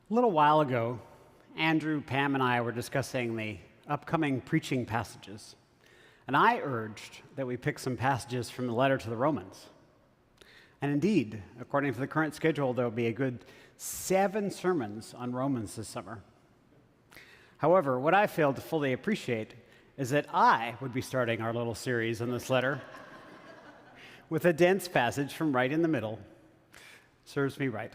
A little while ago, Andrew, Pam, and I were discussing the upcoming preaching passages, and I urged that we pick some passages from the letter to the Romans. And indeed, according to the current schedule, there will be a good 7 sermons on Romans this summer. However, what I failed to fully appreciate is that I would be starting our little series on this letter with a dense passage from right in the middle. Serves me right.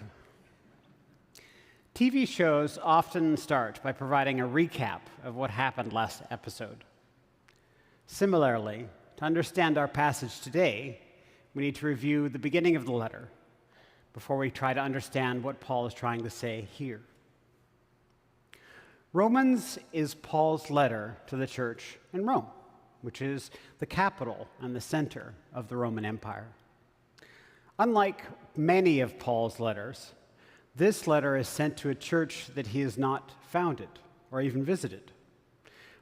TV shows often start by providing a recap of what happened last episode. Similarly, to understand our passage today, we need to review the beginning of the letter before we try to understand what Paul is trying to say here. Romans is Paul's letter to the church in Rome, which is the capital and the center of the Roman Empire. Unlike many of Paul's letters, this letter is sent to a church that he has not founded or even visited.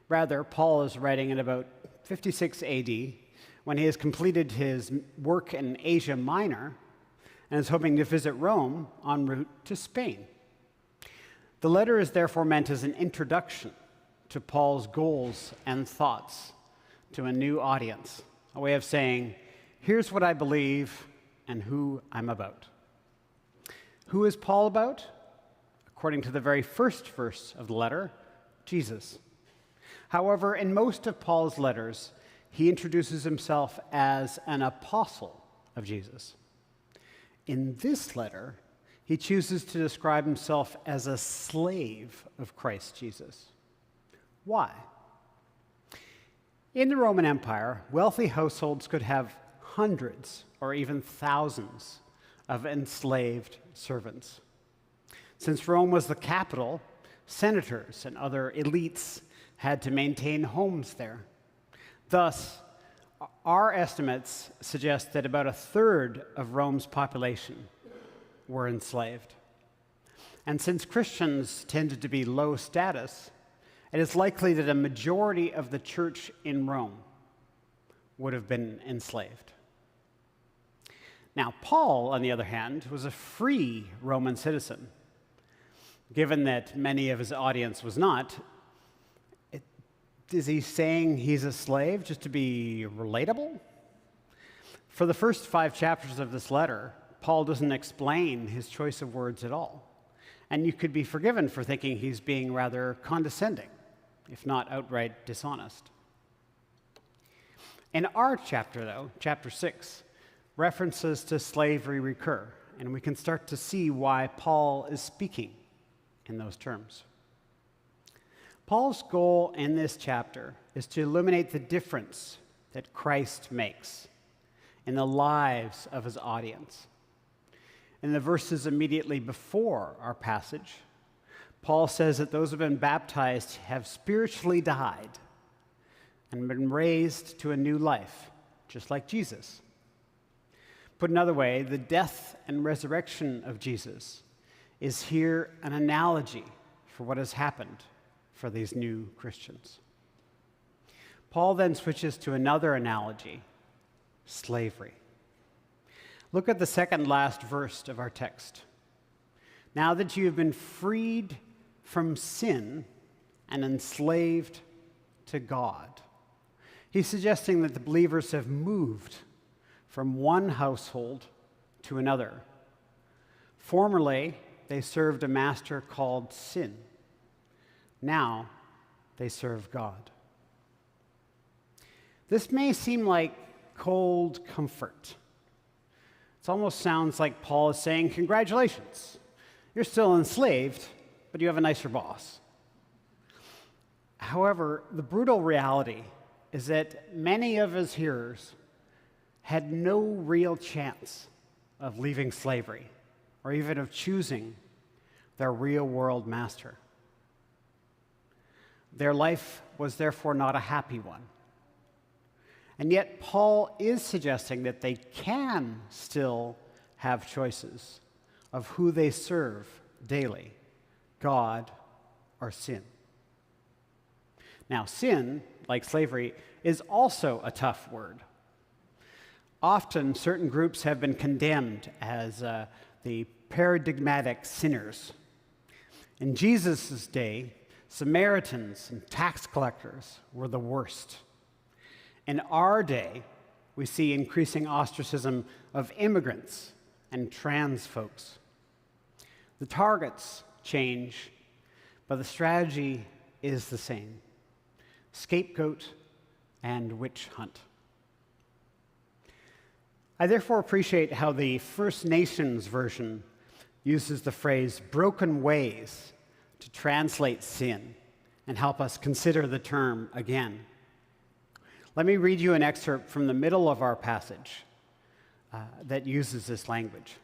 Rather, Paul is writing in about 56 AD when he has completed his work in Asia Minor and is hoping to visit Rome en route to Spain. The letter is therefore meant as an introduction to Paul's goals and thoughts to a new audience, a way of saying, here's what I believe and who I'm about. Who is Paul about? According to the very first verse of the letter, Jesus. However, in most of Paul's letters, he introduces himself as an apostle of Jesus. In this letter, he chooses to describe himself as a slave of Christ Jesus. Why? In the Roman Empire, wealthy households could have hundreds or even thousands of enslaved servants. Since Rome was the capital, senators and other elites had to maintain homes there. Thus, our estimates suggest that about a third of Rome's population were enslaved. And since Christians tended to be low status, it is likely that a majority of the church in Rome would have been enslaved. Now, Paul, on the other hand, was a free Roman citizen. Given that many of his audience was not, is he saying he's a slave just to be relatable? For the first 5 chapters of this letter, Paul doesn't explain his choice of words at all. And you could be forgiven for thinking he's being rather condescending, if not outright dishonest. In our chapter, though, chapter 6, references to slavery recur, and we can start to see why Paul is speaking in those terms. Paul's goal in this chapter is to illuminate the difference that Christ makes in the lives of his audience. In the verses immediately before our passage, Paul says that those who have been baptized have spiritually died and been raised to a new life, just like Jesus. Put another way, the death and resurrection of Jesus is here an analogy for what has happened for these new Christians. Paul then switches to another analogy, slavery. Look at the second last verse of our text. Now that you have been freed from sin and enslaved to God. He's suggesting that the believers have moved from one household to another. Formerly, they served a master called sin. Now, they serve God. This may seem like cold comfort. It almost sounds like Paul is saying, congratulations, you're still enslaved, but you have a nicer boss. However, the brutal reality is that many of his hearers had no real chance of leaving slavery or even of choosing their real-world master. Their life was therefore not a happy one. And yet Paul is suggesting that they can still have choices of who they serve daily, God or sin. Now, sin, like slavery, is also a tough word. Often, certain groups have been condemned as the paradigmatic sinners. In Jesus' day, Samaritans and tax collectors were the worst. In our day, we see increasing ostracism of immigrants and trans folks. The targets change, but the strategy is the same: scapegoat and witch hunt. I therefore appreciate how the First Nations version uses the phrase broken ways to translate sin and help us consider the term again. Let me read you an excerpt from the middle of our passage that uses this language.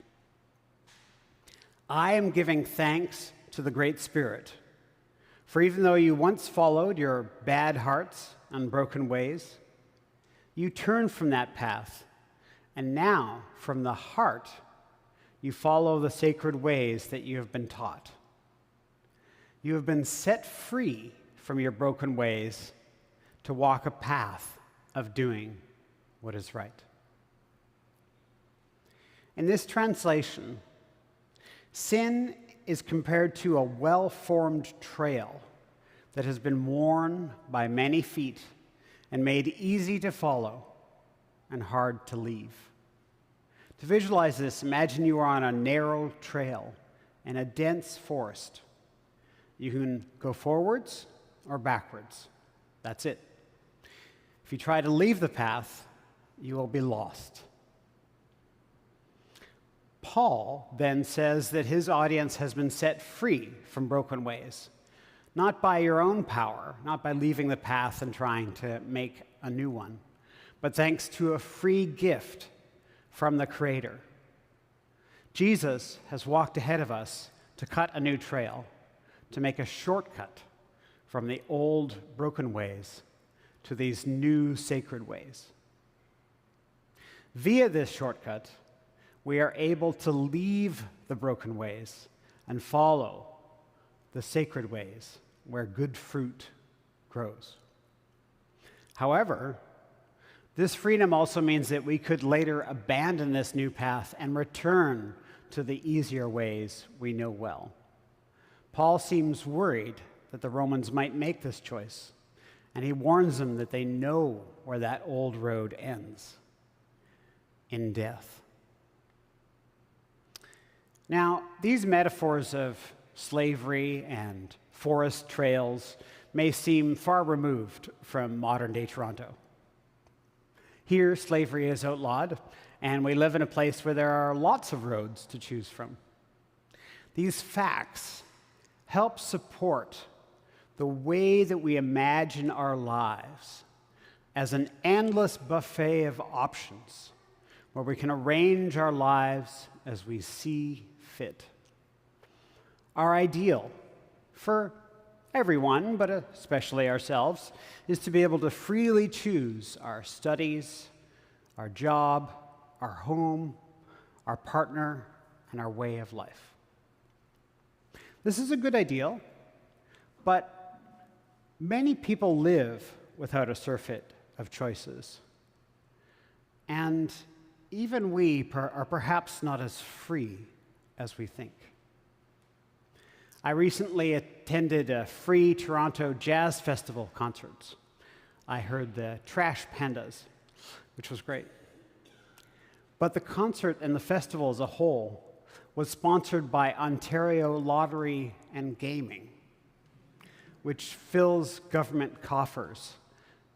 I am giving thanks to the Great Spirit, for even though you once followed your bad hearts and broken ways, you turned from that path, and now from the heart you follow the sacred ways that you have been taught. You have been set free from your broken ways to walk a path of doing what is right. In this translation, sin is compared to a well-formed trail that has been worn by many feet and made easy to follow and hard to leave. To visualize this, imagine you are on a narrow trail in a dense forest. You can go forwards or backwards. That's it. If you try to leave the path, you will be lost. Paul then says that his audience has been set free from broken ways, not by your own power, not by leaving the path and trying to make a new one, but thanks to a free gift from the Creator. Jesus has walked ahead of us to cut a new trail, to make a shortcut from the old broken ways to these new sacred ways. Via this shortcut, we are able to leave the broken ways and follow the sacred ways where good fruit grows. However, this freedom also means that we could later abandon this new path and return to the easier ways we know well. Paul seems worried that the Romans might make this choice, and he warns them that they know where that old road ends: in death. Now, these metaphors of slavery and forest trails may seem far removed from modern-day Toronto. Here, slavery is outlawed, and we live in a place where there are lots of roads to choose from. These facts help support the way that we imagine our lives as an endless buffet of options where we can arrange our lives as we see fit. Our ideal for everyone, but especially ourselves, is to be able to freely choose our studies, our job, our home, our partner, and our way of life. This is a good ideal, but many people live without a surfeit of choices. And even we are perhaps not as free as we think. I recently attended a free Toronto Jazz Festival concerts. I heard the Trash Pandas, which was great. But the concert and the festival as a whole was sponsored by Ontario Lottery and Gaming, which fills government coffers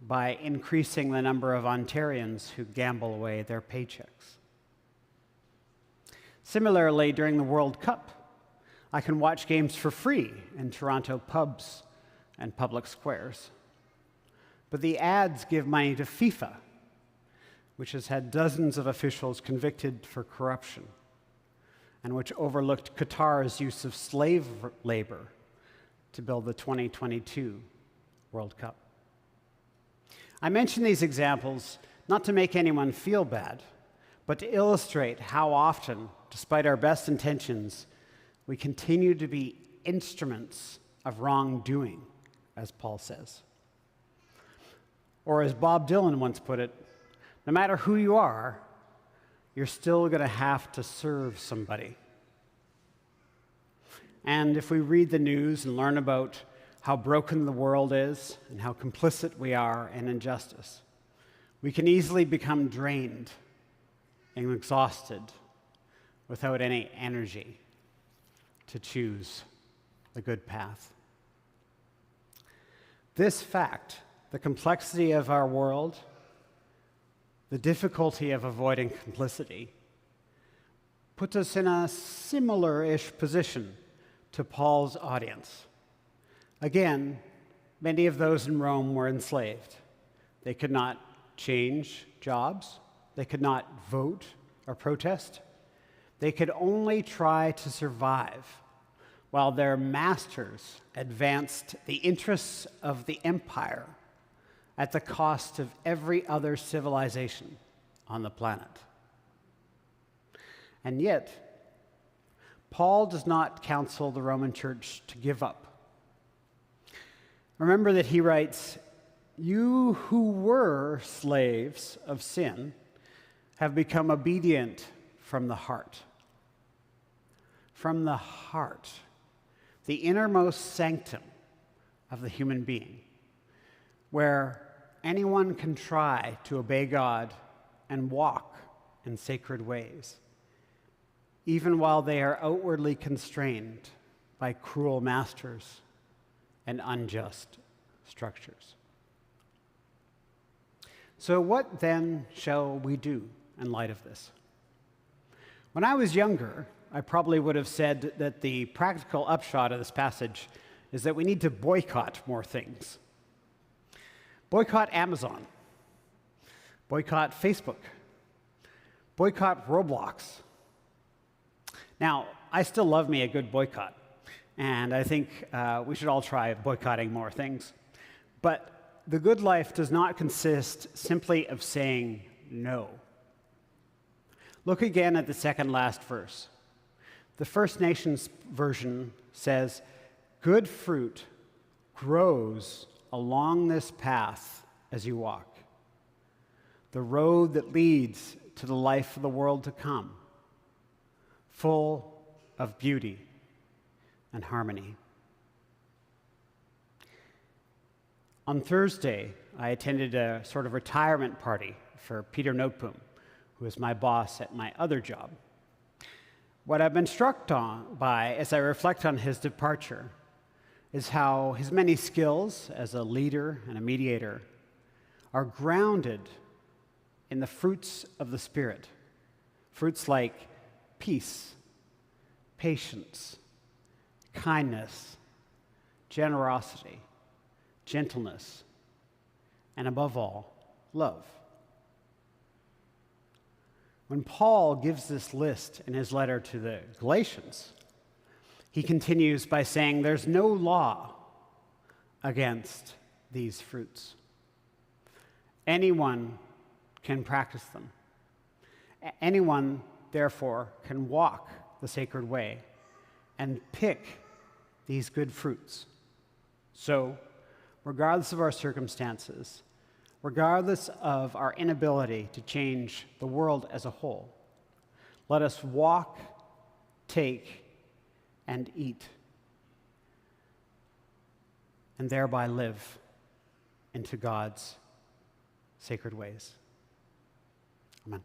by increasing the number of Ontarians who gamble away their paychecks. Similarly, during the World Cup, I can watch games for free in Toronto pubs and public squares. But the ads give money to FIFA, which has had dozens of officials convicted for corruption, and which overlooked Qatar's use of slave labor to build the 2022 World Cup. I mention these examples not to make anyone feel bad, but to illustrate how often, despite our best intentions, we continue to be instruments of wrongdoing, as Paul says. Or as Bob Dylan once put it, no matter who you are, you're still going to have to serve somebody. And if we read the news and learn about how broken the world is and how complicit we are in injustice, we can easily become drained and exhausted without any energy to choose the good path. This fact, the complexity of our world, the difficulty of avoiding complicity, puts us in a similar-ish position to Paul's audience. Again, many of those in Rome were enslaved. They could not change jobs. They could not vote or protest. They could only try to survive while their masters advanced the interests of the empire at the cost of every other civilization on the planet. And yet, Paul does not counsel the Roman Church to give up. Remember that he writes, "You who were slaves of sin have become obedient from the heart." From the heart, the innermost sanctum of the human being, where anyone can try to obey God and walk in sacred ways, even while they are outwardly constrained by cruel masters and unjust structures. So what then shall we do in light of this? When I was younger, I probably would have said that the practical upshot of this passage is that we need to boycott more things. Boycott Amazon. Boycott Facebook. Boycott Roblox. Now, I still love me a good boycott, and I think we should all try boycotting more things. But the good life does not consist simply of saying no. Look again at the second last verse. The First Nations version says, "Good fruit grows along this path as you walk, the road that leads to the life of the world to come, full of beauty and harmony." On Thursday, I attended a sort of retirement party for Peter Noteboom, who is my boss at my other job. What I've been struck by as I reflect on his departure is how his many skills as a leader and a mediator are grounded in the fruits of the Spirit. Fruits like peace, patience, kindness, generosity, gentleness, and above all, love. When Paul gives this list in his letter to the Galatians, he continues by saying there's no law against these fruits. Anyone can practice them. Anyone, therefore, can walk the sacred way and pick these good fruits. So, regardless of our circumstances, regardless of our inability to change the world as a whole, let us walk, take, and eat, and thereby live into God's sacred ways. Amen.